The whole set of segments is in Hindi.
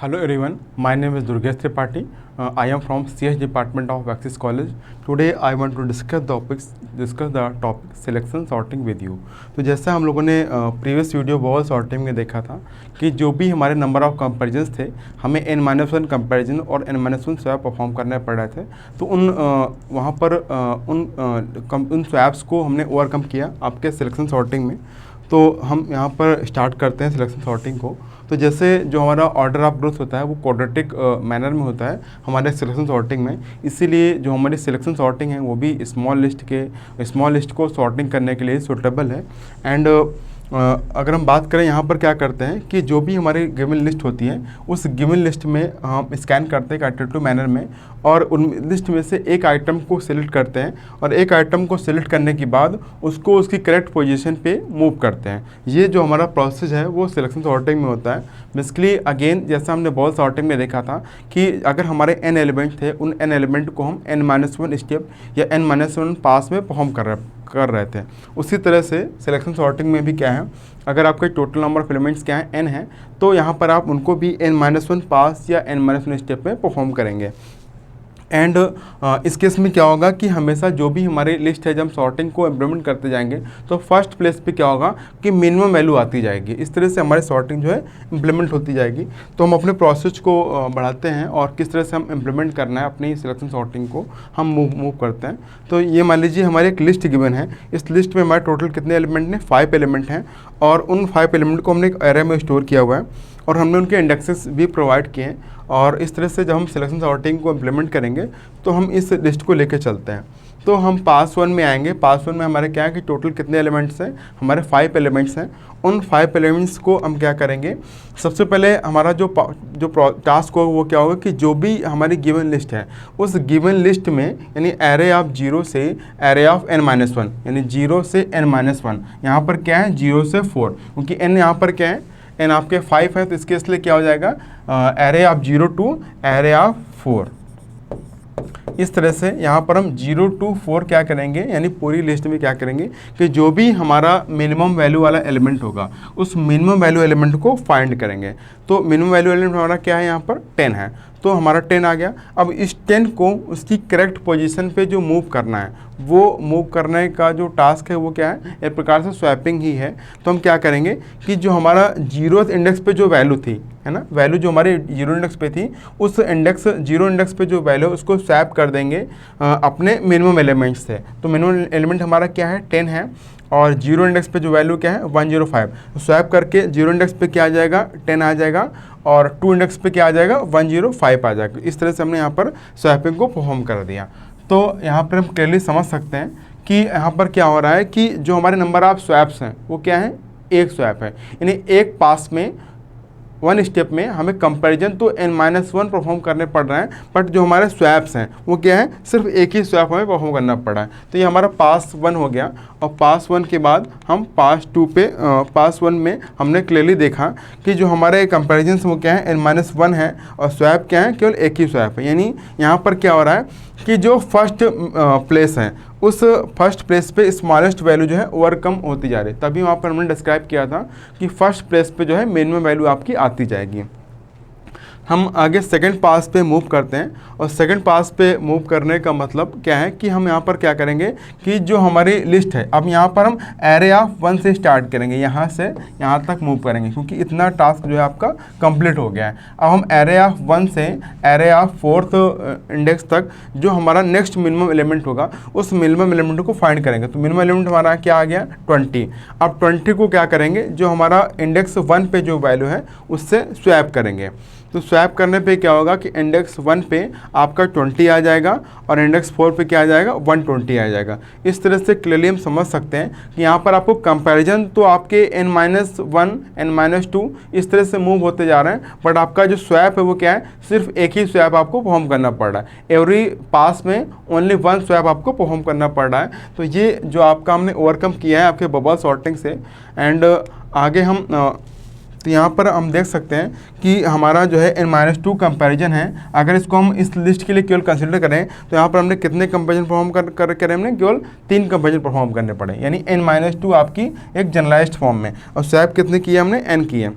Hello everyone, my name is Durgesh Tripathi. I am from CS Department of Axis College. Today I want to discuss the topic selection sorting with you. तो जैसा हम लोगों ने प्रीवियस वीडियो बॉल सॉर्टिंग में देखा था कि जो भी हमारे नंबर ऑफ कंपैरिजन्स थे हमें n-1 कंपैरिजन और n-1 स्वैप परफॉर्म करने पड़ रहे थे। तो वहाँ पर उन स्वैप्स को हमने ओवरकम किया आपके सिलेक्शन सॉर्टिंग में। तो हम यहाँ पर स्टार्ट करते हैं सिलेक्शन सॉर्टिंग को। तो जैसे जो हमारा ऑर्डर ऑफ ग्रोथ होता है वो क्वाड्रेटिक मैनर में होता है हमारे सिलेक्शन सॉर्टिंग में, इसीलिए जो हमारी सिलेक्शन सॉर्टिंग है वो भी स्मॉल लिस्ट को सॉर्टिंग करने के लिए सूटेबल है। एंड अगर हम बात करें यहाँ पर क्या करते हैं कि जो भी हमारी गिवन लिस्ट होती है उस गिवन लिस्ट में हम स्कैन करते हैं इटरेटिव मैनर में और उन लिस्ट में से एक आइटम को सिलेक्ट करते हैं और एक आइटम को सिलेक्ट करने के बाद उसको उसकी करेक्ट पोजीशन पे मूव करते हैं। ये जो हमारा प्रोसेस है वो सिलेक्शन सॉर्टिंग में होता है। बेसिकली अगेन जैसा हमने बॉल सॉर्टिंग में देखा था कि अगर हमारे n एलिमेंट थे उन n एलिमेंट को हम n-1 स्टेप या n-1 पास में परफॉर्म कर रहे थे, उसी तरह से सिलेक्शन सॉर्टिंग में भी क्या है, अगर आपके टोटल नंबर ऑफ एलिमेंट्स क्या है n है तो यहाँ पर आप उनको भी n-1 पास या n-1 स्टेप में परफॉर्म करेंगे। एंड इस केस में क्या होगा कि हमेशा जो भी हमारी लिस्ट है जब हम सॉर्टिंग को इम्प्लीमेंट करते जाएंगे तो फर्स्ट प्लेस पे क्या होगा कि मिनिमम वैल्यू आती जाएगी। इस तरह से हमारी सॉर्टिंग जो है इम्प्लीमेंट होती जाएगी। तो हम अपने प्रोसेस को बढ़ाते हैं और किस तरह से हम इम्प्लीमेंट करना है अपनी सिलेक्शन सॉर्टिंग को हम मूव करते हैं। तो ये मान लीजिए हमारी एक लिस्ट गिवन है, इस लिस्ट में हमारे टोटल कितने एलिमेंट हैं, 5 एलिमेंट हैं और उन 5 एलिमेंट को हमने एक एरे में स्टोर किया हुआ है और हमने उनके इंडेक्सेस भी प्रोवाइड किए हैं। और इस तरह से जब हम सिलेक्शन सॉर्टिंग को इम्प्लीमेंट करेंगे तो हम इस लिस्ट को लेकर चलते हैं। तो हम पास 1 में आएंगे। पास 1 में हमारे क्या है कि टोटल कितने एलिमेंट्स हैं, हमारे 5 एलिमेंट्स हैं। उन 5 एलिमेंट्स को हम क्या करेंगे, सबसे पहले हमारा जो टास्क होगा वो क्या होगा कि जो भी हमारी गिवन लिस्ट है उस गिवन लिस्ट में यानी एरे ऑफ 0 से एरे ऑफ n-1 यानी 0 से n-1 यहाँ पर क्या है 0 से 4, क्योंकि n यहाँ पर क्या है n आपके 5 है तो इसके इसलिए क्या हो जाएगा array of 0 to array of 4। इस तरह से यहाँ पर हम 0 to 4 क्या करेंगे यानी पूरी लिस्ट में क्या करेंगे कि जो भी हमारा मिनिमम वैल्यू वाला एलिमेंट होगा उस मिनिमम वैल्यू एलिमेंट को फाइंड करेंगे। तो मिनिमम वैल्यू एलिमेंट हमारा क्या है, यहाँ पर 10 है, तो हमारा 10 आ गया। अब इस 10 को उसकी करेक्ट पोजीशन पे जो मूव करना है वो मूव करने का जो टास्क है वो क्या है, एक प्रकार से स्वैपिंग ही है। तो हम क्या करेंगे कि जो हमारा 0th इंडेक्स पे जो वैल्यू थी है ना, वैल्यू जो हमारे 0 इंडेक्स पे थी उस 0 इंडेक्स पे जो वैल्यू है उसको स्वैप कर देंगे अपने मिनिमम एलिमेंट से। तो मिनिमम एलिमेंट हमारा क्या है 10 है और 0 इंडेक्स पे जो वैल्यू क्या है 105, तो स्वैप करके 0 इंडेक्स पे क्या आ जाएगा 10 आ जाएगा और 2 इंडेक्स पे क्या आ जाएगा 105 आ जाएगा। इस तरह से हमने यहाँ पर स्वैपिंग को परफॉर्म कर दिया। तो यहाँ पर हम क्लियरली समझ सकते हैं कि यहाँ पर क्या हो रहा है कि जो हमारे नंबर ऑफ स्वैप्स हैं वो क्या है, एक स्वैप है, यानी एक पास में 1 स्टेप में हमें कंपैरिजन तो n-1 परफॉर्म करने पड़ रहे हैं, बट जो हमारे स्वैप्स हैं वो क्या है सिर्फ एक ही स्वैप हमें परफॉर्म करना पड़ रहा है। तो ये हमारा पास 1 हो गया और पास 1 के बाद हम पास 2 पे पास 1 में हमने क्लियरली देखा कि जो हमारे कंपैरिजन वो क्या है n-1 है और स्वैप क्या है केवल एक ही स्वैप है। यानी यहाँ पर क्या हो रहा है कि जो फर्स्ट प्लेस है उस फर्स्ट प्लेस पे स्मॉलेस्ट वैल्यू जो है ओवरकम होती जा रही है। तभी वहाँ पर हमने डिस्क्राइब किया था कि फर्स्ट प्लेस पे जो है मिनिमम वैल्यू आपकी आती जाएगी। हम आगे सेकंड पास पे मूव करते हैं और सेकंड पास पे मूव करने का मतलब क्या है कि हम यहाँ पर क्या करेंगे कि जो हमारी लिस्ट है अब यहाँ पर हम एरे ऑफ 1 से स्टार्ट करेंगे, यहाँ से यहाँ तक मूव करेंगे क्योंकि इतना टास्क जो है आपका कंप्लीट हो गया है। अब हम एरे ऑफ 1 से एरे ऑफ 4th इंडेक्स तक जो हमारा नेक्स्ट मिनिमम एलिमेंट होगा उस मिनिमम एलिमेंट को फाइंड करेंगे। तो मिनिमम एलिमेंट हमारा क्या आ गया 20। अब 20 को क्या करेंगे जो हमारा इंडेक्स 1 पे जो वैल्यू है उससे स्वैप करेंगे। तो स्वैप करने पे क्या होगा कि इंडेक्स 1 पे आपका 20 आ जाएगा और इंडेक्स 4 पे क्या आ जाएगा 120 आ जाएगा। इस तरह से क्लियरली हम समझ सकते हैं कि यहाँ पर आपको कंपैरिजन तो आपके n-1 n-2 इस तरह से मूव होते जा रहे हैं, बट आपका जो स्वैप है वो क्या है सिर्फ एक ही स्वैप आपको परफॉर्म करना पड़ रहा है। एवरी पास में ओनली 1 स्वैप आपको परफॉर्म करना पड़ रहा है। तो ये जो आपका हमने ओवरकम किया है आपके बबल सॉर्टिंग से। एंड आगे हम तो यहाँ पर हम देख सकते हैं कि हमारा जो है n-2 कंपैरिजन है। अगर इसको हम इस लिस्ट के लिए केवल कंसिडर करें तो यहाँ पर हमने कितने कंपैरिजन परफॉर्म करें, हमने केवल 3 कंपैरिजन परफॉर्म करने पड़े, यानी n-2 आपकी एक जनरलाइज्ड फॉर्म में, और स्वैप कितने किए हमने n किए।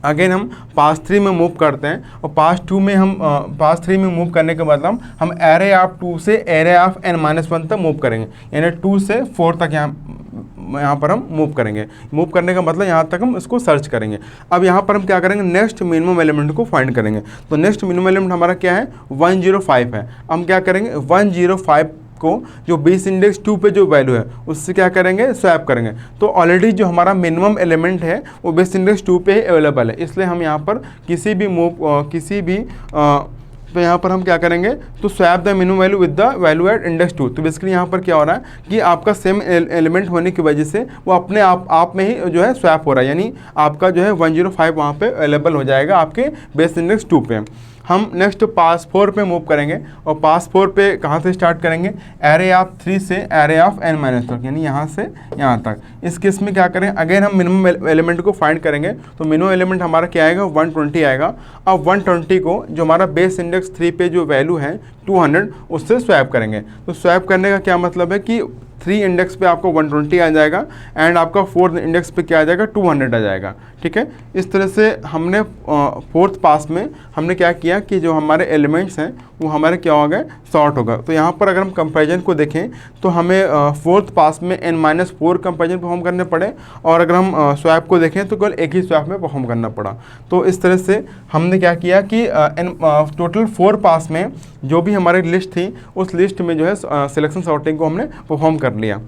अगेन हम पास 3 में मूव करते हैं और पास 2 में हम पास 3 में मूव करने के मतलब हम एरे ऑफ 2 से एरे ऑफ n-1 तक मूव करेंगे, यानी 2 से 4 तक यहाँ पर हम मूव करेंगे। मूव करने का मतलब यहाँ तक हम इसको सर्च करेंगे। अब यहाँ पर हम क्या करेंगे, नेक्स्ट मिनिमम एलिमेंट को फाइंड करेंगे। तो नेक्स्ट मिनिमम एलिमेंट हमारा क्या है, 105 है। हम क्या करेंगे, 105 को जो बेस इंडेक्स 2 पे जो वैल्यू है उससे क्या करेंगे, स्वैप करेंगे। तो ऑलरेडी जो हमारा मिनिमम एलिमेंट है वो बेस इंडेक्स 2 पे ही अवेलेबल है, इसलिए हम यहाँ पर किसी भी तो यहाँ पर हम क्या करेंगे, तो swap the minimum value with the value at index 2। तो बेसिकली यहाँ पर क्या हो रहा है कि आपका सेम एलिमेंट होने की वजह से वो अपने आप में ही जो है स्वैप हो रहा है, यानी आपका जो है 105 वहाँ पे अवेलेबल हो जाएगा आपके बेस इंडेक्स 2 पे। हम नेक्स्ट पास 4 पे मूव करेंगे और पास 4 पे कहाँ से स्टार्ट करेंगे, एरे ऑफ 3 से एरे ऑफ n-1 तक, यानी यहाँ से यहाँ तक। इस केस में क्या करें, अगेन हम मिनिमम एलिमेंट को फाइंड करेंगे। तो मिनिमम एलिमेंट हमारा क्या आएगा, 120 आएगा। अब 120 को जो हमारा बेस इंडेक्स 3 पे जो वैल्यू है 200 उससे स्वैप करेंगे। तो स्वैप करने का क्या मतलब है कि 3 इंडेक्स पे आपको 120 आ जाएगा एंड आपका 4th इंडेक्स पे क्या आ जाएगा, 200 आ जाएगा। ठीक है, इस तरह से हमने 4th पास में हमने क्या किया कि जो हमारे एलिमेंट्स हैं वो हमारे क्या हो गए, सॉर्ट होगा। तो यहाँ पर अगर हम कंपैरिजन को देखें तो हमें 4th पास में n-4 कंपैरिजन परफॉर्म करने पड़े, और अगर हम स्वैप को देखें तो केवल एक ही स्वैप में परफॉर्म करना पड़ा। तो इस तरह से हमने क्या किया कि टोटल 4 पास में जो भी हमारी लिस्ट थी उस लिस्ट में जो है सिलेक्शन सॉर्टिंग को हमने परफॉर्म कर लिया।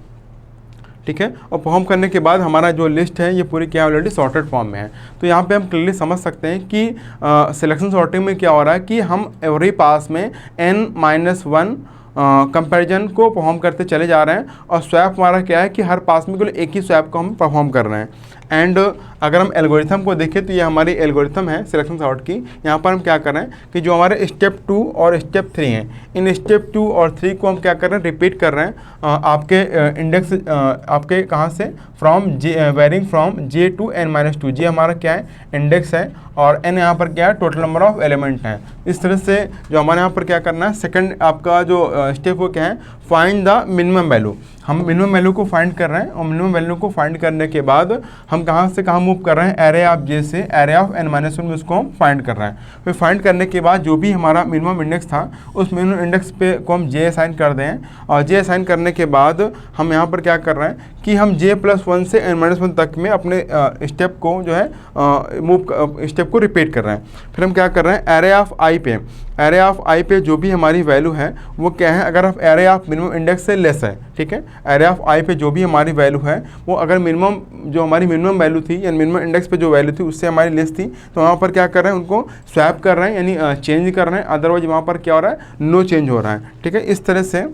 ठीक है, और परफॉर्म करने के बाद हमारा जो लिस्ट है ये पूरी क्या ऑलरेडी सॉर्टेड फॉर्म में है। तो यहाँ पे हम क्लियरली समझ सकते हैं कि सिलेक्शन सॉर्टिंग में क्या हो रहा है कि हम एवरी पास में n-1 कंपैरिजन को परफॉर्म करते चले जा रहे हैं, और स्वैप हमारा क्या है कि हर पास में केवल एक ही स्वैप को हम परफॉर्म कर रहे हैं। एंड अगर हम एल्गोरिथम को देखें तो ये हमारी एल्गोरिथम है सिलेक्शन सॉर्ट की। यहाँ पर हम क्या कर रहे हैं कि जो हमारे स्टेप 2 और स्टेप 3 हैं, इन स्टेप 2 और 3 को हम क्या कर रहे हैं, रिपीट कर रहे हैं आपके इंडेक्स आपके कहाँ से, from varying from J to n-2। J हमारा क्या है, इंडेक्स है, और n यहाँ पर क्या है, टोटल नंबर ऑफ एलिमेंट हैं। इस तरह से जो हमारे यहाँ पर क्या करना है, सेकंड आपका जो स्टेप वो क्या है, फाइंड द मिनिमम वैल्यू। हम मिनिमम वैल्यू को फाइंड कर रहे हैं, और मिनिमम वैल्यू को फाइंड करने के बाद हम कहाँ से कहाँ मूव कर रहे हैं, एरे ऑफ J से एरे ऑफ n-1 में उसको हम फाइंड कर रहे हैं। फिर फाइंड करने के बाद जो भी हमारा मिनिमम इंडेक्स था उस मिनिमम इंडेक्स पे को हम J असाइन कर दें, और J असाइन करने के बाद हम यहाँ पर क्या कर रहे हैं कि हम J+1 से n-1 तक में अपने स्टेप को जो है स्टेप को रिपीट कर रहे हैं। फिर हम क्या कर रहे हैं, एरे ऑफ I पे जो भी हमारी वैल्यू है वो क्या है, अगर आप एरे ऑफ मिनिमम इंडेक्स से लेस है, ठीक है, एरे ऑफ I पे जो भी हमारी वैल्यू है वो अगर मिनिमम जो हमारी मिनिमम वैल्यू थी या मिनिमम इंडेक्स पे जो वैल्यू थी उससे हमारी लेस थी, तो वहाँ पर क्या कर रहे हैं, उनको स्वैप कर रहे हैं, यानी चेंज कर रहे हैं। अदरवाइज वहाँ पर क्या हो रहा है, नो चेंज हो रहा है। ठीक है, इस तरह से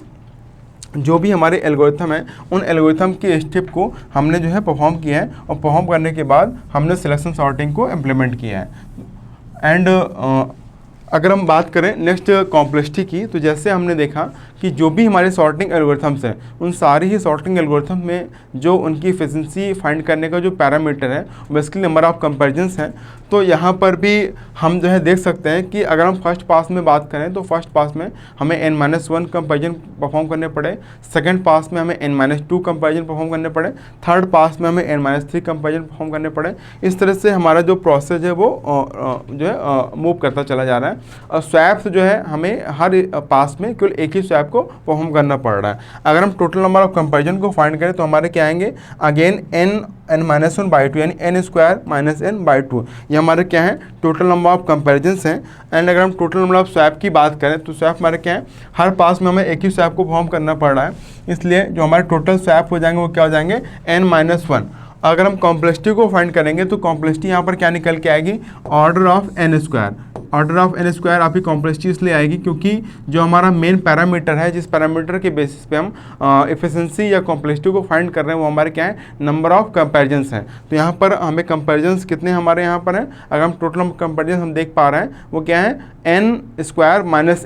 जो भी हमारे एल्गोरिथम है उन एल्गोरिथम के स्टेप को हमने जो है परफॉर्म किया है, और परफॉर्म करने के बाद हमने सिलेक्शन सॉर्टिंग को इम्प्लीमेंट किया है। एंड अगर हम बात करें नेक्स्ट कॉम्प्लेक्सिटी की, तो जैसे हमने देखा कि जो भी हमारे सॉर्टिंग एल्गोरिथम्स हैं उन सारी ही सॉर्टिंग एल्गोरिथम में जो उनकी एफिशिएंसी फाइंड करने का जो पैरामीटर है बेसिकली नंबर ऑफ कंपैरिजंस हैं। तो यहाँ पर भी हम जो है देख सकते हैं कि अगर हम फर्स्ट पास में बात करें तो फर्स्ट पास में हमें n-1 कंपैरिजन परफॉर्म करने पड़े, सेकंड पास में हमें n-2 कंपैरिजन परफॉर्म करने पड़े, थर्ड पास में हमें n-3 कंपैरिजन परफॉर्म करने पड़े। इस तरह से हमारा जो प्रोसेस है वो जो है मूव करता चला जा रहा है, और स्वैप्स जो है हमें हर पास में केवल एक ही स्वैप को परफॉर्म करना पड़ रहा है। अगर हम टोटल नंबर ऑफ कंपैरिजन को फाइंड करें तो हमारे क्या आएंगे, अगेन n-1/2 यानी n² - n/2, ये हमारे क्या है, टोटल नंबर ऑफ कंपैरिजन्स हैं। एंड अगर हम टोटल नंबर ऑफ स्वैप की बात करें तो स्वैप हमारे क्या है, हर पास में हमें एक ही स्वैप को परफॉर्म करना पड़ रहा है, इसलिए जो हमारे टोटल स्वैप हो जाएंगे वो क्या हो जाएंगे, n-1। अगर हम कॉम्प्लेक्सिटी को फाइंड करेंगे तो कॉम्प्लेक्सिटी यहाँ पर क्या निकल के आएगी, order of n²। Order of n² आपकी कॉम्प्लेक्सिटी इसलिए आएगी क्योंकि जो हमारा मेन पैरामीटर है, जिस पैरामीटर के बेसिस पे हम एफिशिएंसी या कॉम्प्लेक्सिटी को फाइंड कर रहे हैं वो हमारे क्या है, नंबर ऑफ कंपैरिजंस हैं। तो यहाँ पर हमें कंपैरिजंस कितने हमारे यहाँ पर हैं, अगर हम टोटल कंपैरिजन हम देख पा रहे हैं वो क्या है, n²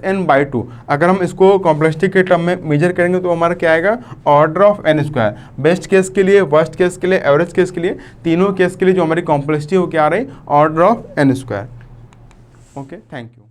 - n/2। अगर हम इसको कॉम्प्लेक्सिटी के टर्म में मेजर करेंगे तो हमारा क्या आएगा, order of n²। Best case के लिए, वर्स्ट केस के लिए, एवरेज केस के लिए, तीनों केस के लिए जो हमारी कॉम्प्लेक्सिटी हो क्या आ रही, order of n²। Okay, thank you.